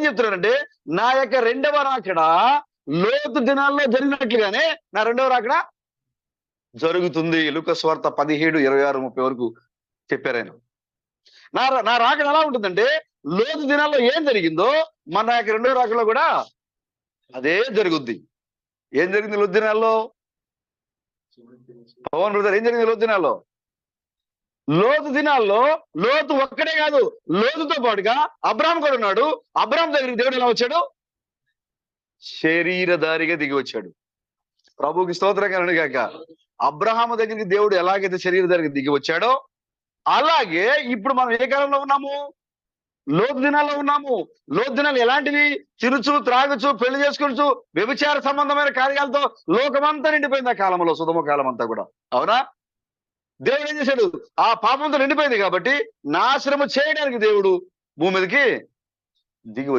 చెప్తున్నాడంటే నా యొక్క రెండవ రాకడ లోతు దినాల్లో జరిగినట్లుగానే నా రెండవ రాకడ జరుగుతుంది. లూకా సువార్త 17, 26, 30 వరకు చెప్పారు ఆయన. నా రాకడ ఎలా ఉంటుందంటే లోతు దినాల్లో ఏం జరిగిందో మన యొక్క రెండవ రాకడలో కూడా అదే జరుగుద్ది. ఏం జరిగింది లోతు దినాల్లో? పవన్ బ్రదర్, ఏం జరిగింది లోతు దినాల్లో? లోతు దినాల్లో లోతు ఒక్కడే కాదు, లోతుతో పాటుగా అబ్రాహాం కూడా ఉన్నాడు. అబ్రాహాం దగ్గరికి దేవుడు ఎలా వచ్చాడు? శరీరధారిగా దిగి వచ్చాడు. ప్రభుకి స్తోత్రంగా గాక. అబ్రహాము దగ్గరికి దేవుడు ఎలాగైతే శరీరధారిగా దిగి వచ్చాడో అలాగే ఇప్పుడు మనం ఏ కాలంలో ఉన్నాము? లోతు దినాల్లో ఉన్నాము. లోతు దినాలు ఎలాంటివి? తిరుచు, త్రాగుచు, పెళ్లి చేసుకొచ్చు, వ్యభిచార సంబంధమైన కార్యాలతో లోకమంతా నిండిపోయింది ఆ కాలంలో, సుధమ కాలం అంతా కూడా. అవునా? దేవుడు ఏం చేశాడు? ఆ పాపంతో నిండిపోయింది కాబట్టి నాశనము చేయడానికి దేవుడు భూమి మీదకి దిగి వచ్చాడు.